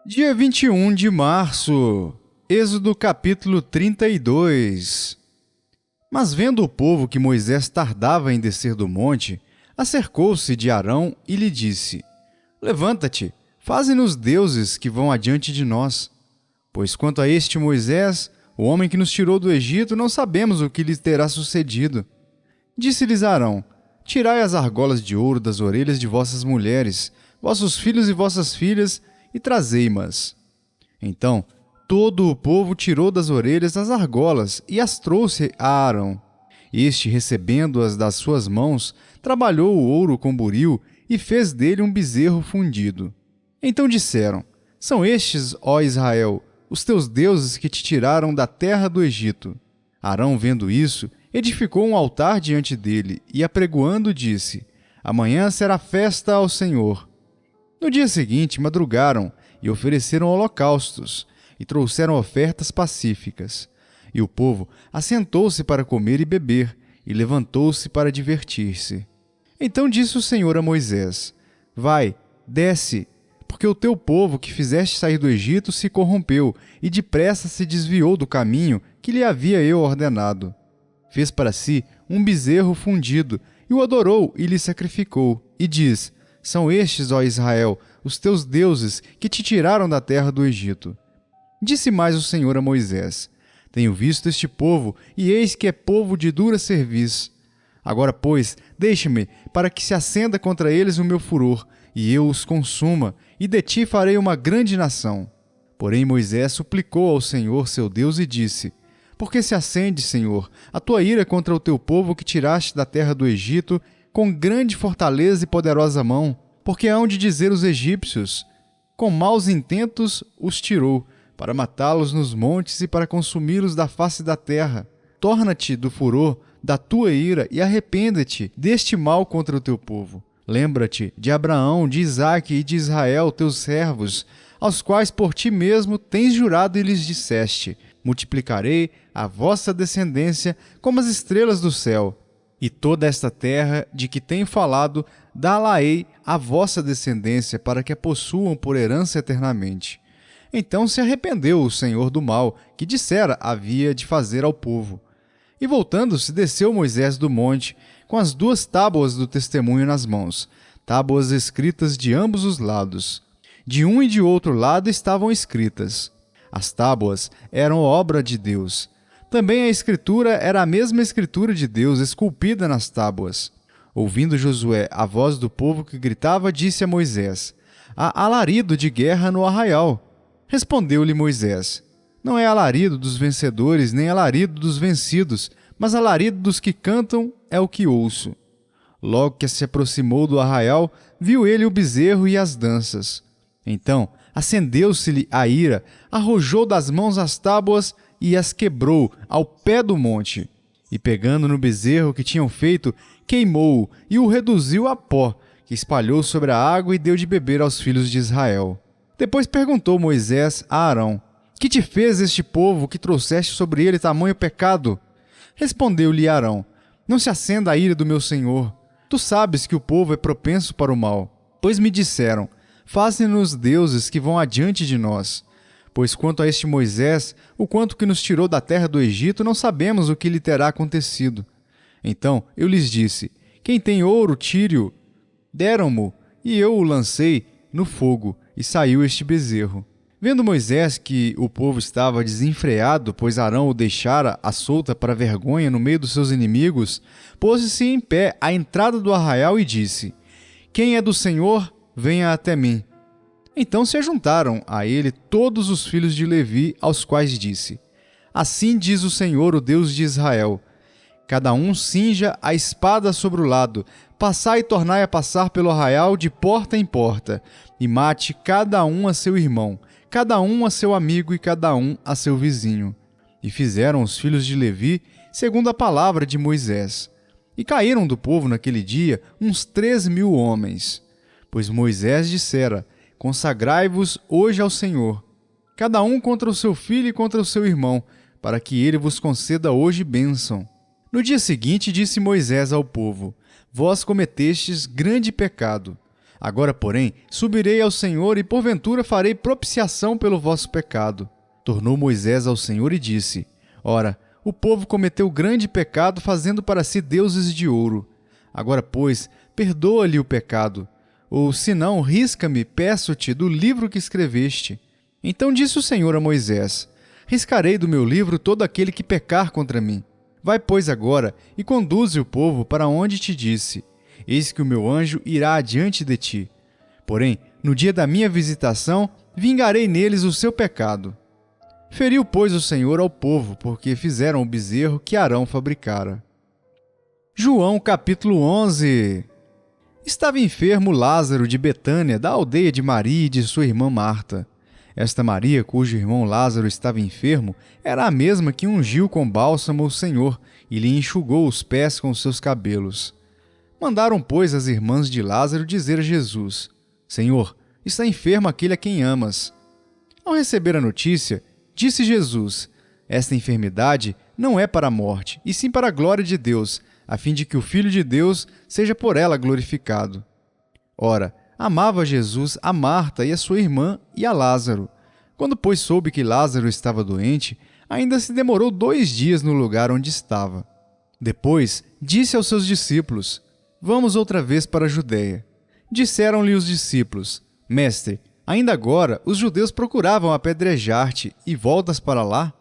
Dia 21 de março, Êxodo capítulo 32. Mas vendo o povo que Moisés tardava em descer do monte, acercou-se de Arão e lhe disse: Levanta-te, faze-nos deuses que vão adiante de nós. Pois quanto a este Moisés, o homem que nos tirou do Egito, não sabemos o que lhe terá sucedido. Disse-lhes Arão: Tirai as argolas de ouro das orelhas de vossas mulheres, vossos filhos e vossas filhas, e trazei-mas. Então, todo o povo tirou das orelhas as argolas e as trouxe a Arão. Este, recebendo-as das suas mãos, trabalhou o ouro com buril e fez dele um bezerro fundido. Então disseram: São estes, ó Israel, os teus deuses que te tiraram da terra do Egito. Arão, vendo isso, edificou um altar diante dele e, apregoando, disse: Amanhã será festa ao Senhor. No dia seguinte, madrugaram e ofereceram holocaustos e trouxeram ofertas pacíficas. E o povo assentou-se para comer e beber e levantou-se para divertir-se. Então disse o Senhor a Moisés: Vai, desce, porque o teu povo que fizeste sair do Egito se corrompeu e depressa se desviou do caminho que lhe havia eu ordenado. Fez para si um bezerro fundido e o adorou e lhe sacrificou, e diz: São estes, ó Israel, os teus deuses que te tiraram da terra do Egito. Disse mais o Senhor a Moisés: Tenho visto este povo, e eis que é povo de dura cerviz. Agora, pois, deixa-me, para que se acenda contra eles o meu furor, e eu os consuma, e de ti farei uma grande nação. Porém Moisés suplicou ao Senhor seu Deus e disse: Por que se acende, Senhor, a tua ira contra o teu povo que tiraste da terra do Egito, com grande fortaleza e poderosa mão? Porque hão de dizer os egípcios: Com maus intentos os tirou, para matá-los nos montes e para consumi-los da face da terra. Torna-te do furor da tua ira e arrepende-te deste mal contra o teu povo. Lembra-te de Abraão, de Isaque e de Israel, teus servos, aos quais por ti mesmo tens jurado e lhes disseste: Multiplicarei a vossa descendência como as estrelas do céu. E toda esta terra de que tenho falado, dá-la-ei à vossa descendência, para que a possuam por herança eternamente. Então se arrependeu o Senhor do mal que dissera havia de fazer ao povo. E voltando-se, desceu Moisés do monte, com as 2 tábuas do testemunho nas mãos, tábuas escritas de ambos os lados. De um e de outro lado estavam escritas. As tábuas eram obra de Deus. Também a escritura era a mesma escritura de Deus, esculpida nas tábuas. Ouvindo Josué a voz do povo que gritava, disse a Moisés: Há alarido de guerra no arraial. Respondeu-lhe Moisés: Não é alarido dos vencedores, nem alarido dos vencidos, mas alarido dos que cantam é o que ouço. Logo que se aproximou do arraial, viu ele o bezerro e as danças. Então acendeu-se-lhe a ira, arrojou das mãos as tábuas e as quebrou ao pé do monte. E pegando no bezerro que tinham feito, queimou-o e o reduziu a pó, que espalhou sobre a água e deu de beber aos filhos de Israel. Depois perguntou Moisés a Arão: Que te fez este povo que trouxeste sobre ele tamanho pecado? Respondeu-lhe Arão: Não se acenda a ira do meu senhor. Tu sabes que o povo é propenso para o mal. Pois me disseram: Faze-nos deuses que vão adiante de nós. Pois quanto a este Moisés, o quanto que nos tirou da terra do Egito, não sabemos o que lhe terá acontecido. Então eu lhes disse: Quem tem ouro, tire-o. Deram-mo, e eu o lancei no fogo, e saiu este bezerro. Vendo Moisés que o povo estava desenfreado, pois Arão o deixara à solta para vergonha no meio dos seus inimigos, pôs-se em pé à entrada do arraial e disse: Quem é do Senhor, venha até mim. Então se ajuntaram a ele todos os filhos de Levi, aos quais disse: Assim diz o Senhor, o Deus de Israel: Cada um cinja a espada sobre o lado, passai e tornai a passar pelo arraial de porta em porta, e mate cada um a seu irmão, cada um a seu amigo e cada um a seu vizinho. E fizeram os filhos de Levi segundo a palavra de Moisés. E caíram do povo naquele dia uns 3.000 homens. Pois Moisés dissera: Consagrai-vos hoje ao Senhor, cada um contra o seu filho e contra o seu irmão, para que ele vos conceda hoje bênção. No dia seguinte disse Moisés ao povo: Vós cometestes grande pecado. Agora, porém, subirei ao Senhor e porventura farei propiciação pelo vosso pecado. Tornou Moisés ao Senhor e disse: Ora, o povo cometeu grande pecado, fazendo para si deuses de ouro. Agora, pois, perdoa-lhe o pecado. Ou, se não, risca-me, peço-te, do livro que escreveste. Então disse o Senhor a Moisés: Riscarei do meu livro todo aquele que pecar contra mim. Vai, pois, agora, e conduze o povo para onde te disse. Eis que o meu anjo irá adiante de ti. Porém, no dia da minha visitação, vingarei neles o seu pecado. Feriu, pois, o Senhor ao povo, porque fizeram o bezerro que Arão fabricara. João capítulo 11. Estava enfermo Lázaro de Betânia, da aldeia de Maria e de sua irmã Marta. Esta Maria, cujo irmão Lázaro estava enfermo, era a mesma que ungiu com bálsamo o Senhor e lhe enxugou os pés com seus cabelos. Mandaram, pois, as irmãs de Lázaro dizer a Jesus: Senhor, está enfermo aquele a quem amas. Ao receber a notícia, disse Jesus: Esta enfermidade não é para a morte, e sim para a glória de Deus, a fim de que o Filho de Deus seja por ela glorificado. Ora, amava Jesus a Marta e a sua irmã e a Lázaro. Quando, pois, soube que Lázaro estava doente, ainda se demorou 2 dias no lugar onde estava. Depois, disse aos seus discípulos: Vamos outra vez para a Judéia. Disseram-lhe os discípulos: Mestre, ainda agora os judeus procuravam apedrejar-te e voltas para lá?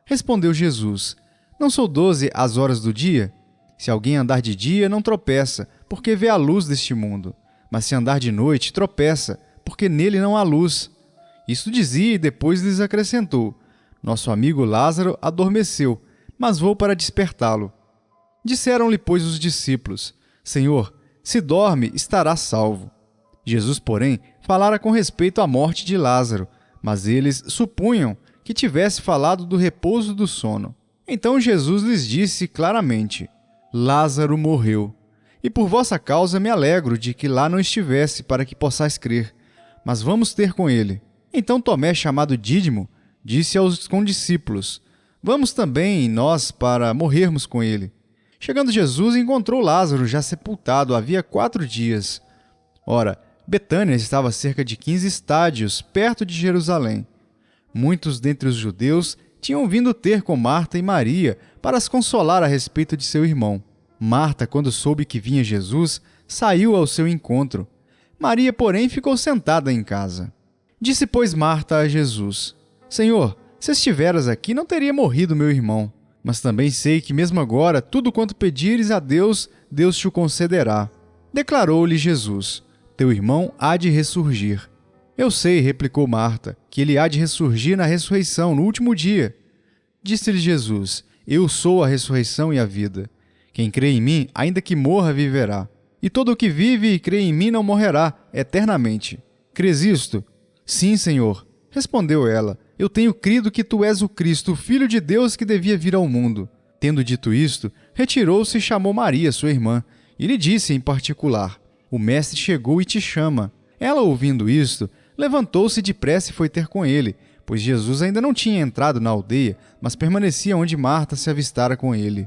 Respondeu Jesus: Não são 12 as horas do dia? Se alguém andar de dia, não tropeça, porque vê a luz deste mundo. Mas se andar de noite, tropeça, porque nele não há luz. Isto dizia e depois lhes acrescentou: Nosso amigo Lázaro adormeceu, mas vou para despertá-lo. Disseram-lhe, pois, os discípulos: Senhor, se dorme, estará salvo. Jesus, porém, falara com respeito à morte de Lázaro, mas eles supunham que tivesse falado do repouso do sono. Então Jesus lhes disse claramente: Lázaro morreu. E por vossa causa me alegro de que lá não estivesse, para que possais crer. Mas vamos ter com ele. Então Tomé, chamado Dídimo, disse aos condiscípulos: Vamos também nós para morrermos com ele. Chegando Jesus, encontrou Lázaro já sepultado havia 4 dias. Ora, Betânia estava a cerca de 15 estádios, perto de Jerusalém. Muitos dentre os judeus tinham vindo ter com Marta e Maria para as consolar a respeito de seu irmão. Marta, quando soube que vinha Jesus, saiu ao seu encontro. Maria, porém, ficou sentada em casa. Disse, pois, Marta a Jesus: Senhor, se estiveras aqui, não teria morrido meu irmão. Mas também sei que, mesmo agora, tudo quanto pedires a Deus, Deus te o concederá. Declarou-lhe Jesus: Teu irmão há de ressurgir. Eu sei, replicou Marta, que ele há de ressurgir na ressurreição, no último dia. Disse-lhe Jesus: Eu sou a ressurreição e a vida. Quem crê em mim, ainda que morra, viverá. E todo o que vive e crê em mim não morrerá eternamente. Crês isto? Sim, Senhor. Respondeu ela: Eu tenho crido que tu és o Cristo, o Filho de Deus que devia vir ao mundo. Tendo dito isto, retirou-se e chamou Maria, sua irmã, e lhe disse em particular: O mestre chegou e te chama. Ela, ouvindo isto, levantou-se depressa e foi ter com ele, pois Jesus ainda não tinha entrado na aldeia, mas permanecia onde Marta se avistara com ele.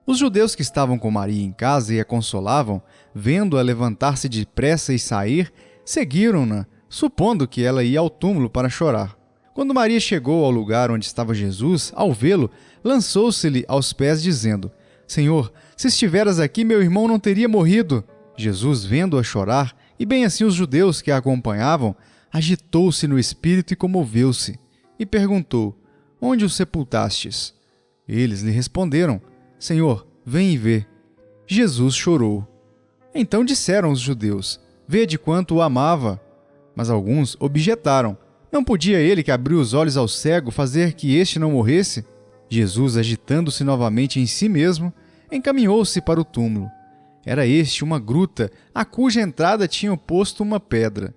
Os judeus que estavam com Maria em casa e a consolavam, vendo-a levantar-se depressa e sair, seguiram-na, supondo que ela ia ao túmulo para chorar. Quando Maria chegou ao lugar onde estava Jesus, ao vê-lo, lançou-se-lhe aos pés, dizendo: Senhor, se estiveras aqui, meu irmão não teria morrido. Jesus, vendo-a chorar, e bem assim os judeus que a acompanhavam, agitou-se no espírito e comoveu-se, e perguntou: Onde o sepultastes? Eles lhe responderam: Senhor, vem e vê. Jesus chorou. Então disseram os judeus: Vede quanto o amava. Mas alguns objetaram: Não podia ele que abriu os olhos ao cego fazer que este não morresse? Jesus, agitando-se novamente em si mesmo, encaminhou-se para o túmulo. Era este uma gruta, a cuja entrada tinham posto uma pedra.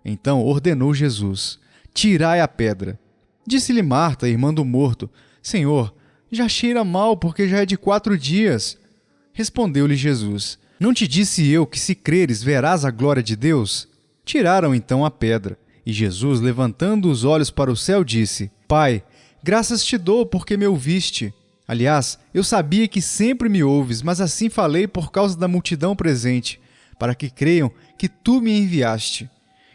Então ordenou Jesus: Tirai a pedra. Disse-lhe Marta, irmã do morto: Senhor, já cheira mal, porque já é de 4 dias. Respondeu-lhe Jesus: Não te disse eu que, se creres, verás a glória de Deus? Tiraram então a pedra. E Jesus, levantando os olhos para o céu, disse: Pai, graças te dou porque me ouviste. Aliás, eu sabia que sempre me ouves, mas assim falei por causa da multidão presente, para que creiam que tu me enviaste.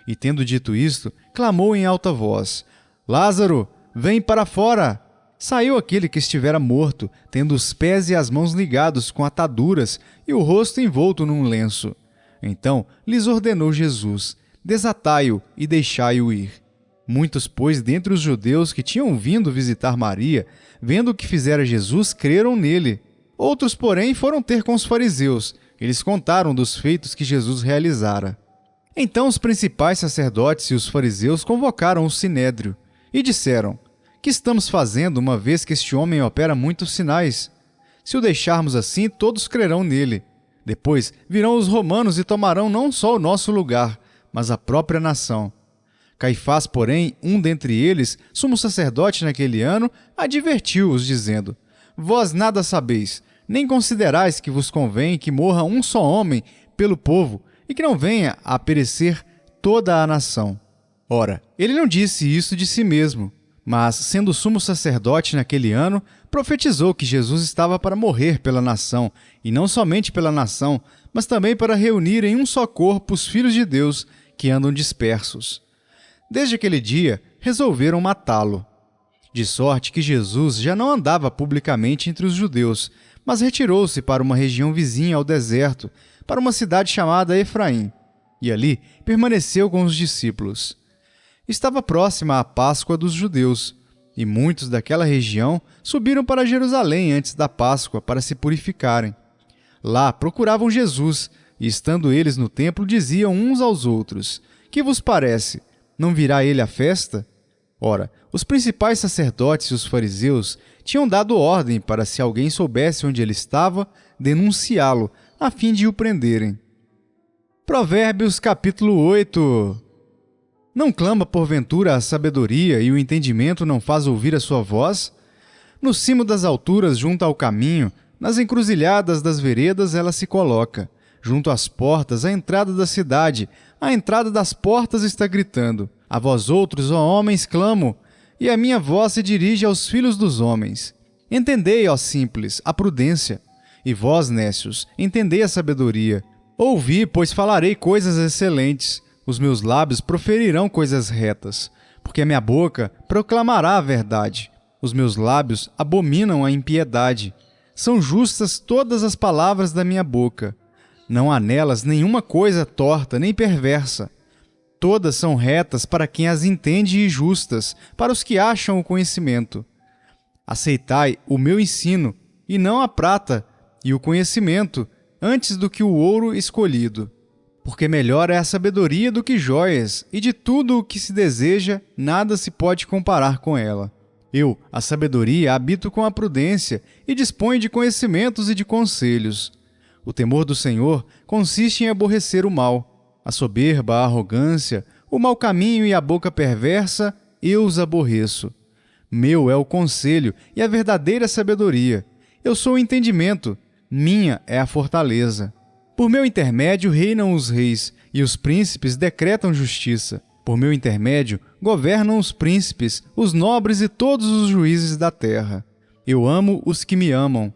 E tendo dito isto, clamou em alta voz: Lázaro, vem para fora! Saiu aquele que estivera morto, tendo os pés e as mãos ligados com ataduras e o rosto envolto num lenço. Então lhes ordenou Jesus: Desatai-o e deixai-o ir. Muitos, pois, dentre os judeus que tinham vindo visitar Maria, vendo o que fizera Jesus, creram nele. Outros, porém, foram ter com os fariseus. Eles contaram dos feitos que Jesus realizara. Então os principais sacerdotes e os fariseus convocaram o sinédrio e disseram: Que estamos fazendo, uma vez que este homem opera muitos sinais? Se o deixarmos assim, todos crerão nele. Depois virão os romanos e tomarão não só o nosso lugar, mas a própria nação. Caifás, porém, um dentre eles, sumo sacerdote naquele ano, advertiu-os, dizendo: Vós nada sabeis, nem considerais que vos convém que morra um só homem pelo povo, e que não venha a perecer toda a nação. Ora, ele não disse isso de si mesmo, mas, sendo sumo sacerdote naquele ano, profetizou que Jesus estava para morrer pela nação, e não somente pela nação, mas também para reunir em um só corpo os filhos de Deus que andam dispersos. Desde aquele dia, resolveram matá-lo. De sorte que Jesus já não andava publicamente entre os judeus, mas retirou-se para uma região vizinha ao deserto, para uma cidade chamada Efraim, e ali permaneceu com os discípulos. Estava próxima a Páscoa dos judeus, e muitos daquela região subiram para Jerusalém antes da Páscoa para se purificarem. Lá procuravam Jesus, e estando eles no templo, diziam uns aos outros: Que vos parece? Não virá ele à festa? Ora, os principais sacerdotes e os fariseus tinham dado ordem para, se alguém soubesse onde ele estava, denunciá-lo, a fim de o prenderem. Provérbios capítulo 8. Não clama porventura a sabedoria e o entendimento não faz ouvir a sua voz? No cimo das alturas, junto ao caminho, nas encruzilhadas das veredas ela se coloca. Junto às portas, à entrada da cidade, à entrada das portas está gritando: A vós outros, ó homens, clamo, e a minha voz se dirige aos filhos dos homens. Entendei, ó simples, a prudência, e vós, nécios, entendei a sabedoria. Ouvi, pois falarei coisas excelentes, os meus lábios proferirão coisas retas, porque a minha boca proclamará a verdade, os meus lábios abominam a impiedade. São justas todas as palavras da minha boca. Não há nelas nenhuma coisa torta nem perversa. Todas são retas para quem as entende e justas, para os que acham o conhecimento. Aceitai o meu ensino, e não a prata, e o conhecimento, antes do que o ouro escolhido. Porque melhor é a sabedoria do que joias, e de tudo o que se deseja, nada se pode comparar com ela. Eu, a sabedoria, habito com a prudência, e disponho de conhecimentos e de conselhos. O temor do Senhor consiste em aborrecer o mal. A soberba, a arrogância, o mau caminho e a boca perversa, eu os aborreço. Meu é o conselho e a verdadeira sabedoria. Eu sou o entendimento, minha é a fortaleza. Por meu intermédio reinam os reis, e os príncipes decretam justiça. Por meu intermédio governam os príncipes, os nobres e todos os juízes da terra. Eu amo os que me amam.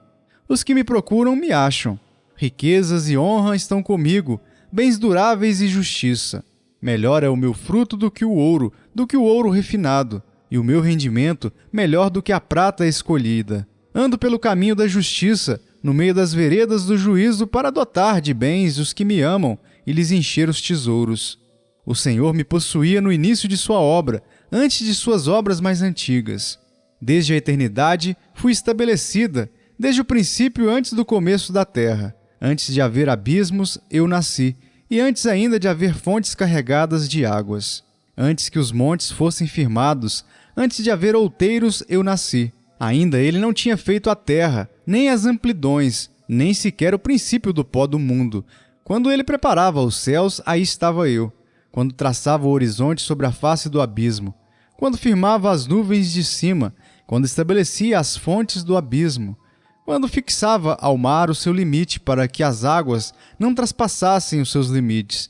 Os que me procuram me acham. Riquezas e honra estão comigo, bens duráveis e justiça. Melhor é o meu fruto do que o ouro refinado, e o meu rendimento melhor do que a prata escolhida. Ando pelo caminho da justiça, no meio das veredas do juízo, para dotar de bens os que me amam e lhes encher os tesouros. O Senhor me possuía no início de sua obra, antes de suas obras mais antigas. Desde a eternidade fui estabelecida, desde o princípio, antes do começo da terra. Antes de haver abismos, eu nasci, e antes ainda de haver fontes carregadas de águas. Antes que os montes fossem firmados, antes de haver outeiros, eu nasci. Ainda ele não tinha feito a terra, nem as amplidões, nem sequer o princípio do pó do mundo. Quando ele preparava os céus, aí estava eu. Quando traçava o horizonte sobre a face do abismo. Quando firmava as nuvens de cima. Quando estabelecia as fontes do abismo. Quando fixava ao mar o seu limite para que as águas não traspassassem os seus limites,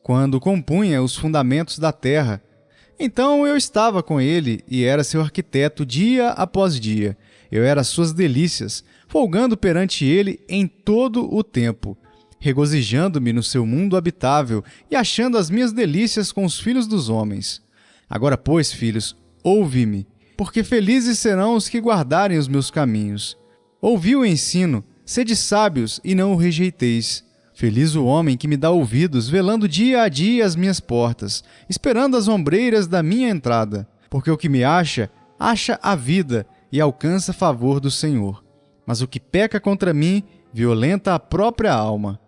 quando compunha os fundamentos da terra. Então eu estava com ele e era seu arquiteto dia após dia. Eu era suas delícias, folgando perante ele em todo o tempo. regozijando-me no seu mundo habitável e achando as minhas delícias com os filhos dos homens. Agora, pois, filhos, ouve-me, porque felizes serão os que guardarem os meus caminhos. Ouvi o ensino, sede sábios e não o rejeiteis. Feliz o homem que me dá ouvidos, velando dia a dia as minhas portas, esperando as ombreiras da minha entrada. Porque o que me acha, acha a vida e alcança favor do Senhor. Mas o que peca contra mim, violenta a própria alma.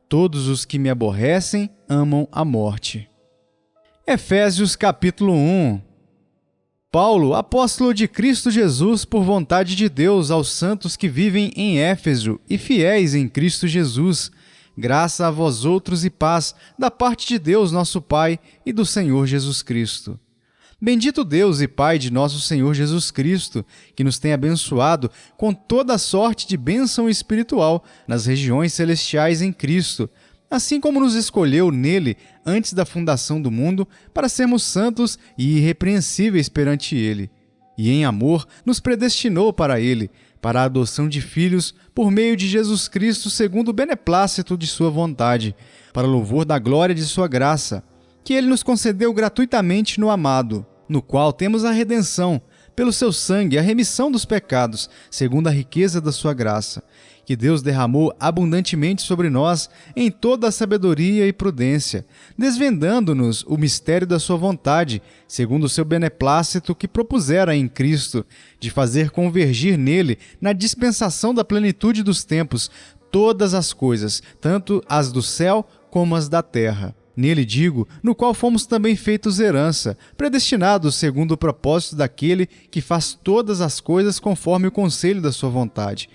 Todos os que me aborrecem amam a morte. Efésios capítulo 1. Paulo, apóstolo de Cristo Jesus, por vontade de Deus, aos santos que vivem em Éfeso e fiéis em Cristo Jesus, graça a vós outros e paz, da parte de Deus nosso Pai e do Senhor Jesus Cristo. Bendito Deus e Pai de nosso Senhor Jesus Cristo, que nos tem abençoado com toda sorte de bênção espiritual nas regiões celestiais em Cristo, assim como nos escolheu nele antes da fundação do mundo para sermos santos e irrepreensíveis perante ele. E em amor nos predestinou para ele, para a adoção de filhos por meio de Jesus Cristo segundo o beneplácito de sua vontade, para louvor da glória de sua graça, que ele nos concedeu gratuitamente no amado, no qual temos a redenção, pelo seu sangue, a remissão dos pecados, segundo a riqueza da sua graça, que Deus derramou abundantemente sobre nós em toda a sabedoria e prudência, desvendando-nos o mistério da sua vontade, segundo o seu beneplácito que propusera em Cristo, de fazer convergir nele, na dispensação da plenitude dos tempos, todas as coisas, tanto as do céu como as da terra. Nele digo, no qual fomos também feitos herança, predestinados segundo o propósito daquele que faz todas as coisas conforme o conselho da sua vontade,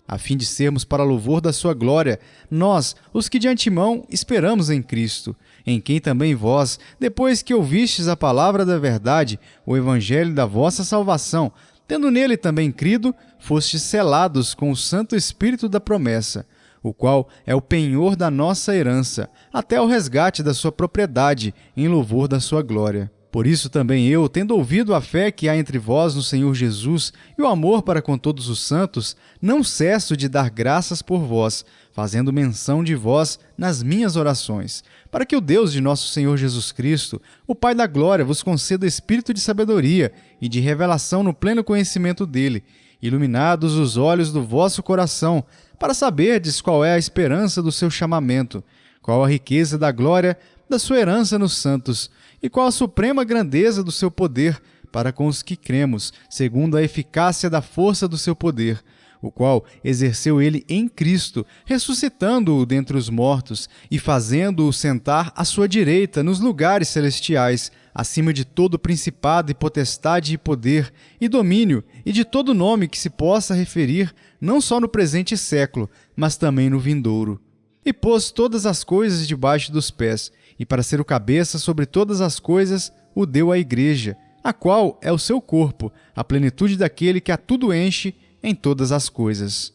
a fim de sermos para louvor da sua glória, nós, os que de antemão esperamos em Cristo, em quem também vós, depois que ouvistes a palavra da verdade, o evangelho da vossa salvação, tendo nele também crido, fostes selados com o Santo Espírito da promessa, o qual é o penhor da nossa herança, até o resgate da sua propriedade, em louvor da sua glória. Por isso também eu, tendo ouvido a fé que há entre vós no Senhor Jesus e o amor para com todos os santos, não cesso de dar graças por vós, fazendo menção de vós nas minhas orações, para que o Deus de nosso Senhor Jesus Cristo, o Pai da glória, vos conceda espírito de sabedoria e de revelação no pleno conhecimento dele, iluminados os olhos do vosso coração, para saberdes qual é a esperança do seu chamamento, qual a riqueza da glória da sua herança nos santos, e qual a suprema grandeza do seu poder para com os que cremos, segundo a eficácia da força do seu poder, o qual exerceu ele em Cristo, ressuscitando-o dentre os mortos e fazendo-o sentar à sua direita nos lugares celestiais, acima de todo principado e potestade e poder e domínio e de todo nome que se possa referir, não só no presente século, mas também no vindouro. E pôs todas as coisas debaixo dos pés, e para ser o cabeça sobre todas as coisas, o deu à igreja, a qual é o seu corpo, a plenitude daquele que a tudo enche em todas as coisas.